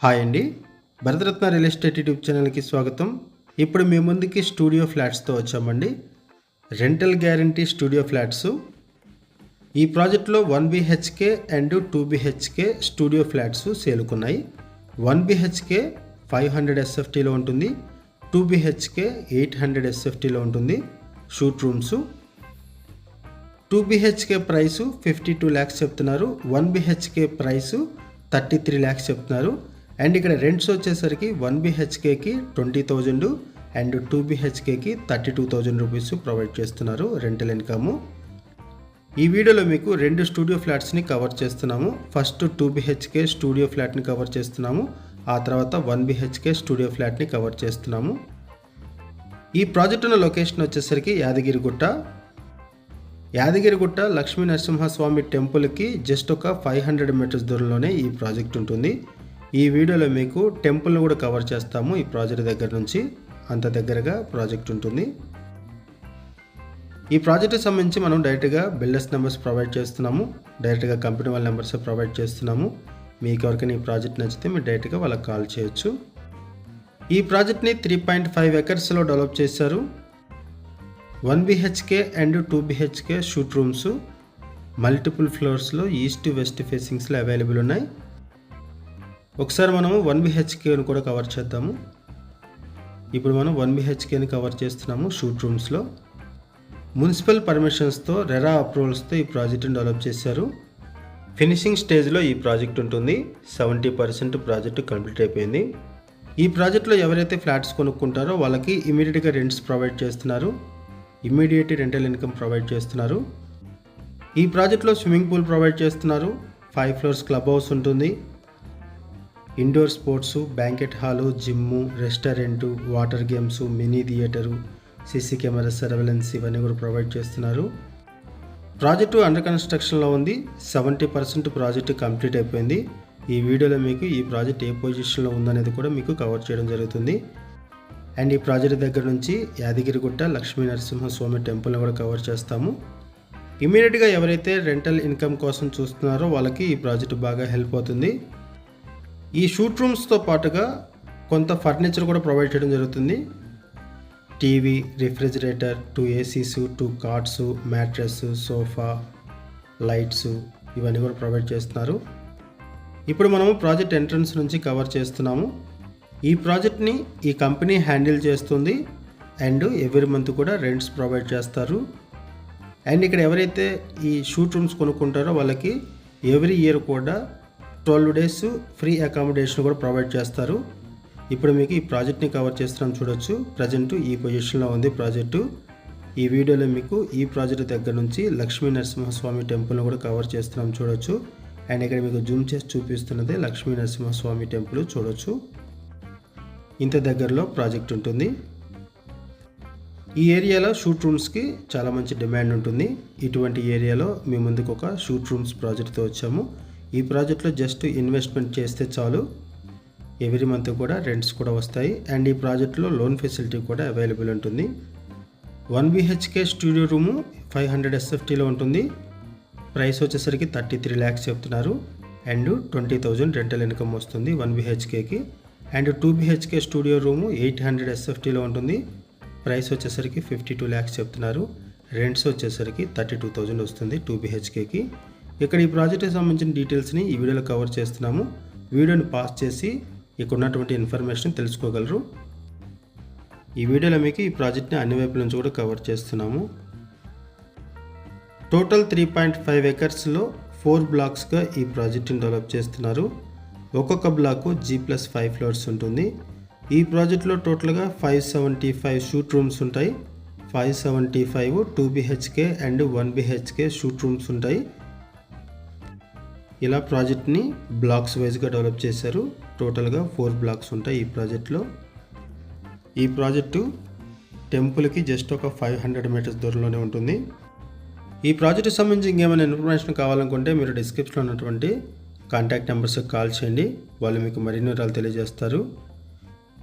Hi అండి, Bharat Ratna real estate YouTube ఛానల్కి స్వాగతం. ఇప్పుడు మీ ముందుకి స్టూడియో ఫ్లాట్స్తో వచ్చామండి. Rental guarantee studio flats. ఈ ప్రాజెక్ట్లో 1 BHK and 2 BHK studio flats సేలుకున్నాయి. 1 BHK 500 SFTలో ఉంటుంది, 2 BHK 800 SFTలో ఉంటుంది. Suite rooms. 2 BHK price 52 lakhs చెప్తున్నారు, 1 BHK ప్రైసు 33 lakhs చెప్తున్నారు. అండ్ ఇక్కడ రెంట్స్ వచ్చేసరికి 1 BHKకి 20,000 అండ్ 2 BHKకి 32,000 రూపీస్ ప్రొవైడ్ చేస్తున్నారు రెంటల్ ఇన్కమ్. ఈ వీడియోలో మీకు రెండు స్టూడియో ఫ్లాట్స్ని కవర్ చేస్తున్నాము. ఫస్ట్ 2 BHK స్టూడియో ఫ్లాట్ని కవర్ చేస్తున్నాము, ఆ తర్వాత 1 BHK స్టూడియో ఫ్లాట్ని కవర్ చేస్తున్నాము. ఈ ప్రాజెక్ట్ ఉన్న లొకేషన్ వచ్చేసరికి యాదగిరిగుట్ట లక్ష్మీ నరసింహస్వామి టెంపుల్కి జస్ట్ ఒక 500 మీటర్స్ దూరంలోనే ఈ ప్రాజెక్ట్ ఉంటుంది. ఈ వీడియోలో మీకు టెంపుల్ని కూడా కవర్ చేస్తాము. ఈ ప్రాజెక్ట్ దగ్గర నుంచి అంత దగ్గరగా ప్రాజెక్ట్ ఉంటుంది. ఈ ప్రాజెక్ట్కి సంబంధించి మనం డైరెక్ట్గా బిల్డర్స్ నెంబర్స్ ప్రొవైడ్ చేస్తున్నాము, డైరెక్ట్గా కంపెనీ వాళ్ళ నెంబర్స్ ప్రొవైడ్ చేస్తున్నాము. మీకు ఎవరికైనా ఈ ప్రాజెక్ట్ నచ్చితే మీరు డైరెక్ట్గా వాళ్ళకి కాల్ చేయొచ్చు. ఈ ప్రాజెక్ట్ని 3.5 ఎకర్స్లో డెవలప్ చేశారు. 1 BHK and 2 BHK suite rooms multiple ఫ్లోర్స్లో ఈస్ట్ వెస్ట్ ఫేసింగ్స్లో అవైలబుల్ ఉన్నాయి. ఒకసారి మనము 1 BHKని కూడా కవర్ చేద్దాము. ఇప్పుడు మనం 1 BHKని కవర్ చేస్తున్నాము. షూట్ రూమ్స్లో మున్సిపల్ పర్మిషన్స్తో రెరా అప్రూవల్స్తో ఈ ప్రాజెక్ట్ని డెవలప్ చేశారు. ఫినిషింగ్ స్టేజ్లో ఈ ప్రాజెక్ట్ ఉంటుంది. 70% ప్రాజెక్ట్ కంప్లీట్ అయిపోయింది. ఈ ప్రాజెక్ట్లో ఎవరైతే ఫ్లాట్స్ కొనుక్కుంటారో వాళ్ళకి ఇమీడియట్గా రెంట్స్ ప్రొవైడ్ చేస్తున్నారు, ఇమీడియట్ రెంటల్ ఇన్కమ్ ప్రొవైడ్ చేస్తున్నారు. ఈ ప్రాజెక్ట్లో స్విమ్మింగ్ పూల్ ప్రొవైడ్ చేస్తున్నారు. 5 floors క్లబ్ హౌస్ ఉంటుంది. Indoor sports, banquet hall, gym, restaurant, water games, mini theatre, CC camera surveillance ఇవన్నీ కూడా ప్రొవైడ్ చేస్తున్నారు. ప్రాజెక్టు అండర్ కన్స్ట్రక్షన్లో ఉంది. 70% ప్రాజెక్టు కంప్లీట్ అయిపోయింది. ఈ వీడియోలో మీకు ఈ ప్రాజెక్ట్ ఏ పొజిషన్లో ఉందనేది కూడా మీకు కవర్ చేయడం జరుగుతుంది. అండ్ ఈ ప్రాజెక్ట్ దగ్గర నుంచి యాదగిరిగుట్ట లక్ష్మీ నరసింహస్వామి టెంపుల్ని కూడా కవర్ చేస్తాము. ఇమీడియట్గా ఎవరైతే రెంటల్ ఇన్కమ్ కోసం చూస్తున్నారో వాళ్ళకి ఈ ప్రాజెక్ట్ బాగా హెల్ప్ అవుతుంది. ఈ షూట్ రూమ్స్తో పాటుగా కొంత ఫర్నిచర్ కూడా ప్రొవైడ్ చేయడం జరుగుతుంది. TV, refrigerator, 2 ACs, 2 carts, mattress, sofa, lights ఇవన్నీ కూడా ప్రొవైడ్ చేస్తున్నారు. ఇప్పుడు మనము ప్రాజెక్ట్ ఎంట్రన్స్ నుంచి కవర్ చేస్తున్నాము. ఈ ప్రాజెక్ట్ని ఈ కంపెనీ హ్యాండిల్ చేస్తుంది అండ్ ఎవ్రీ మంత్ కూడా రెంట్స్ ప్రొవైడ్ చేస్తారు. అండ్ ఇక్కడ ఎవరైతే ఈ షూట్ రూమ్స్ కొనుక్కుంటారో వాళ్ళకి ఎవ్రీ ఇయర్ కూడా 12 days ఫ్రీ అకామిడేషన్ కూడా ప్రొవైడ్ చేస్తారు. ఇప్పుడు మీకు ఈ ప్రాజెక్ట్ని కవర్ చేస్తున్నాం చూడొచ్చు. ప్రజెంట్ ఈ పొజిషన్లో ఉంది ప్రాజెక్టు. ఈ వీడియోలో మీకు ఈ ప్రాజెక్ట్ దగ్గర నుంచి లక్ష్మీ నరసింహస్వామి టెంపుల్ని కూడా కవర్ చేస్తున్నాం చూడొచ్చు. అండ్ ఇక్కడ మీకు జూమ్ చేసి చూపిస్తున్నది లక్ష్మీ నరసింహస్వామి టెంపుల్ చూడొచ్చు. ఇంత దగ్గరలో ప్రాజెక్ట్ ఉంటుంది. ఈ ఏరియాలో షూట్ రూమ్స్కి చాలా మంచి డిమాండ్ ఉంటుంది. ఇటువంటి ఏరియాలో మీ ముందుకు ఒక షూట్ రూమ్స్ ప్రాజెక్ట్తో వచ్చాము. ఈ ప్రాజెక్ట్లో జస్ట్ ఇన్వెస్ట్మెంట్ చేస్తే చాలు, ఎవ్రీ మంత్ కూడా రెంట్స్ కూడా వస్తాయి. అండ్ ఈ ప్రాజెక్ట్లో లోన్ ఫెసిలిటీ కూడా అవైలబుల్ ఉంటుంది. 1 BHK స్టూడియో రూము 500 SFTలో ఉంటుంది. ప్రైస్ వచ్చేసరికి 33 lakhs చెప్తున్నారు అండ్ 20,000 రెంటల్ ఇన్కమ్ వస్తుంది 1 BHKకి. అండ్ 2 BHK స్టూడియో రూము 800 SFTలో ఉంటుంది. ప్రైస్ వచ్చేసరికి 52 lakhs చెప్తున్నారు. రెంట్స్ వచ్చేసరికి 32,000 వస్తుంది 2 BHKకి. ఇక్కడ ఈ ప్రాజెక్ట్కి సంబంధించిన డీటెయిల్స్ని ఈ వీడియోలో కవర్ చేస్తున్నాము. వీడియోని పాస్ చేసి ఇక్కడ ఉన్నటువంటి ఇన్ఫర్మేషన్ తెలుసుకోగలరు. ఈ వీడియోలో మీకు ఈ ప్రాజెక్ట్ని అన్ని వైపుల నుంచి కూడా కవర్ చేస్తున్నాము. టోటల్ 3.5 ఎకర్స్లో 4 బ్లాక్స్గా ఈ ప్రాజెక్ట్ని డెవలప్ చేస్తున్నారు. ఒక్కొక్క బ్లాకు G+5 floors ఉంటుంది. ఈ ప్రాజెక్ట్లో టోటల్గా 575 షూట్ రూమ్స్ ఉంటాయి. 575 2 BHK and 1 BHK suite rooms ఉంటాయి. ఇలా ప్రాజెక్ట్ని బ్లాక్స్ వైజ్గా డెవలప్ చేశారు. టోటల్గా 4 బ్లాక్స్ ఉంటాయి ఈ ప్రాజెక్ట్లో. ఈ ప్రాజెక్టు టెంపుల్కి జస్ట్ ఒక 500 మీటర్స్ దూరంలోనే ఉంటుంది. ఈ ప్రాజెక్ట్కి సంబంధించి ఇంకేమైనా ఇన్ఫర్మేషన్ కావాలనుకుంటే మీరు డిస్క్రిప్షన్లో ఉన్నటువంటి కాంటాక్ట్ నెంబర్స్కి కాల్ చేయండి, వాళ్ళు మీకు మరిన్ని వివరాలు తెలియజేస్తారు.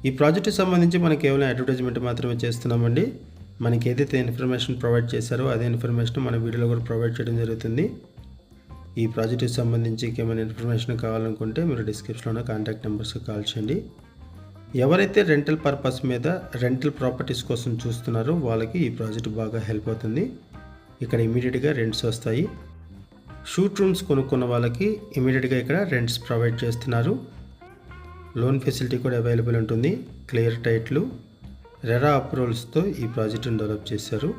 ఈ ప్రాజెక్ట్కి సంబంధించి మనకి కేవలం అడ్వర్టైజ్మెంట్ మాత్రమే చేస్తున్నామండి. మనకి ఏదైతే ఇన్ఫర్మేషన్ ప్రొవైడ్ చేశారో అదే ఇన్ఫర్మేషన్ మన వీడియోలో కూడా ప్రొవైడ్ చేయడం జరుగుతుంది. ఈ ప్రాజెక్టుకి సంబంధించి ఏమైనా ఇన్ఫర్మేషన్ కావాలనుకుంటే మీరు డిస్క్రిప్షన్లో కాంటాక్ట్ నెంబర్స్కి కాల్ చేయండి. ఎవరైతే రెంటల్ పర్పస్ మీద రెంటల్ ప్రాపర్టీస్ కోసం చూస్తున్నారో వాళ్ళకి ఈ ప్రాజెక్ట్ బాగా హెల్ప్ అవుతుంది. ఇక్కడ ఇమీడియట్గా రెంట్స్ వస్తాయి. షూట్ రూమ్స్ కొనుక్కున్న వాళ్ళకి ఇమీడియట్గా ఇక్కడ రెంట్స్ ప్రొవైడ్ చేస్తున్నారు. లోన్ ఫెసిలిటీ కూడా అవైలబుల్ ఉంటుంది. క్లియర్ టైట్లు, రెరా అప్రూవల్స్తో ఈ ప్రాజెక్టును డెవలప్ చేశారు.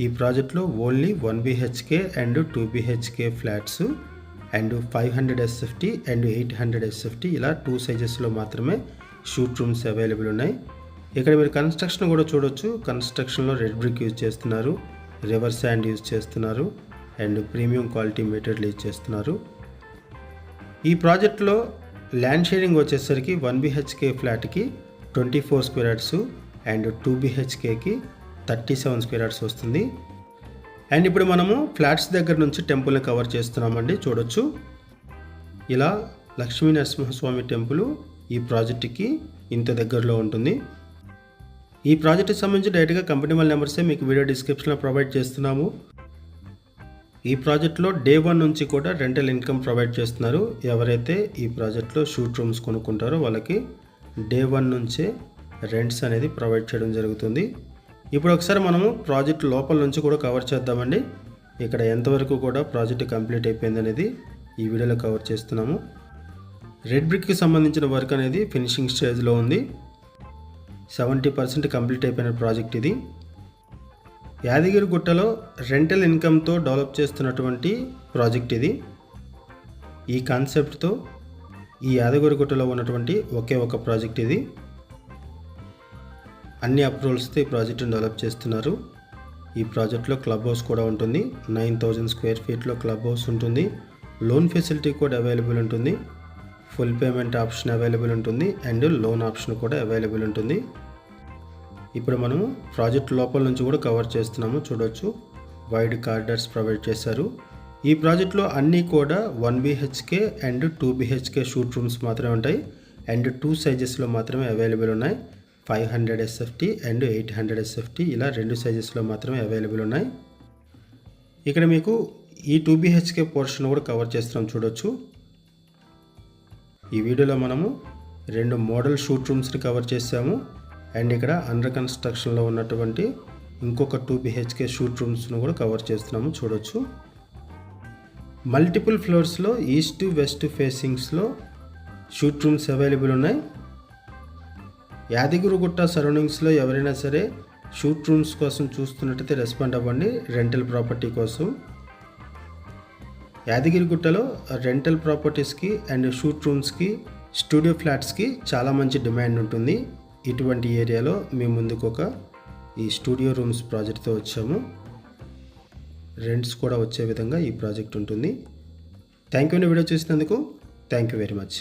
ఈ ప్రాజెక్ట్లో only 1 BHK and 2 BHK flats and 500 SFT and 800 SFT ఇలా 2 సైజెస్లో మాత్రమే షూట్ రూమ్స్ అవైలబుల్ ఉన్నాయి. ఇక్కడ మీరు కన్స్ట్రక్షన్ కూడా చూడొచ్చు. కన్స్ట్రక్షన్లో రెడ్ బ్రిక్ యూజ్ చేస్తున్నారు, రివర్ శాండ్ యూజ్ చేస్తున్నారు and premium quality material use చేస్తున్నారు. ఈ ప్రాజెక్ట్లో ల్యాండ్ షేరింగ్ వచ్చేసరికి 1 BHK ఫ్లాట్కి 24 square yards and 2 BHKకి 37 square yards వస్తుంది. అండ్ ఇప్పుడు మనము ఫ్లాట్స్ దగ్గర నుంచి టెంపుల్ని కవర్ చేస్తున్నామండి. చూడొచ్చు, ఇలా లక్ష్మీ నరసింహస్వామి టెంపుల్ ఈ ప్రాజెక్టుకి ఇంత దగ్గరలో ఉంటుంది. ఈ ప్రాజెక్టుకి సంబంధించి డైరెక్ట్గా కంపెనీ వాళ్ళ నెంబర్సే మీకు వీడియో డిస్క్రిప్షన్లో ప్రొవైడ్ చేస్తున్నాము. ఈ ప్రాజెక్ట్లో డే 1 నుంచి కూడా రెంటల్ ఇన్కమ్ ప్రొవైడ్ చేస్తున్నారు. ఎవరైతే ఈ ప్రాజెక్ట్లో షూట్ రూమ్స్ కొనుక్కుంటారో వాళ్ళకి డే 1 నుంచే రెంట్స్ అనేది ప్రొవైడ్ చేయడం జరుగుతుంది. ఇప్పుడు ఒకసారి మనము ప్రాజెక్ట్ లోపల నుంచి కూడా కవర్ చేద్దామండి. ఇక్కడ ఎంతవరకు కూడా ప్రాజెక్ట్ కంప్లీట్ అయిపోయింది అనేది ఈ వీడియోలో కవర్ చేస్తున్నాము. రెడ్ బ్రిక్కి సంబంధించిన వర్క్ అనేది ఫినిషింగ్ స్టేజ్లో ఉంది. 70% కంప్లీట్ అయిపోయిన ప్రాజెక్ట్ ఇది. యాదగిరిగుట్టలో రెంటల్ ఇన్కమ్తో డెవలప్ చేస్తున్నటువంటి ప్రాజెక్ట్ ఇది. ఈ కాన్సెప్ట్తో ఈ యాదగిరిగుట్టలో ఉన్నటువంటి ఒకే ఒక ప్రాజెక్ట్ ఇది. అన్ని అప్రూవల్స్తో ఈ ప్రాజెక్టును డెవలప్ చేస్తున్నారు. ఈ ప్రాజెక్ట్లో క్లబ్ హౌస్ కూడా ఉంటుంది. 9000 స్క్వేర్ ఫీట్లో క్లబ్ హౌస్ ఉంటుంది. లోన్ ఫెసిలిటీ కూడా అవైలబుల్ ఉంటుంది. ఫుల్ పేమెంట్ ఆప్షన్ అవైలబుల్ ఉంటుంది అండ్ లోన్ ఆప్షన్ కూడా అవైలబుల్ ఉంటుంది. ఇప్పుడు మనము ప్రాజెక్ట్ లోపల నుంచి కూడా కవర్ చేస్తున్నాము. చూడొచ్చు, వైడ్ కారిడార్స్ ప్రొవైడ్ చేశారు. ఈ ప్రాజెక్ట్లో అన్నీ కూడా 1 BHK and 2 BHK suite rooms మాత్రమే ఉంటాయి అండ్ 2 సైజెస్లో మాత్రమే అవైలబుల్ ఉన్నాయి. 500 SFT అండ్ 800 SFT ఇలా 2 సైజెస్లో మాత్రమే అవైలబుల్ ఉన్నాయి. ఇక్కడ మీకు ఈ 2 BHK పోర్షన్ కూడా కవర్ చేస్తున్నాం. చూడొచ్చు, ఈ వీడియోలో మనము 2 మోడల్ షూట్ రూమ్స్ని కవర్ చేసాము అండ్ ఇక్కడ అండర్ కన్స్ట్రక్షన్లో ఉన్నటువంటి ఇంకొక 2 BHK షూట్ రూమ్స్ను కూడా కవర్ చేస్తున్నాము. చూడొచ్చు, మల్టిపుల్ ఫ్లోర్స్లో ఈస్ట్ వెస్ట్ ఫేసింగ్స్లో షూట్ రూమ్స్ అవైలబుల్ ఉన్నాయి. యాదగిరిగుట్ట సరౌండింగ్స్లో ఎవరైనా సరే షూట్ రూమ్స్ కోసం చూస్తున్నట్టయితే రెస్పాండ్ అవ్వండి. రెంటల్ ప్రాపర్టీ కోసం యాదగిరిగుట్టలో రెంటల్ ప్రాపర్టీస్కి అండ్ షూట్ రూమ్స్కి, స్టూడియో ఫ్లాట్స్కి చాలా మంచి డిమాండ్ ఉంటుంది. ఇటువంటి ఏరియాలో మేము ముందుకు ఈ స్టూడియో రూమ్స్ ప్రాజెక్ట్తో వచ్చాము. రెంట్స్ కూడా వచ్చే విధంగా ఈ ప్రాజెక్ట్ ఉంటుంది. థ్యాంక్ యూ వీడియో చూసినందుకు. Thank you very much.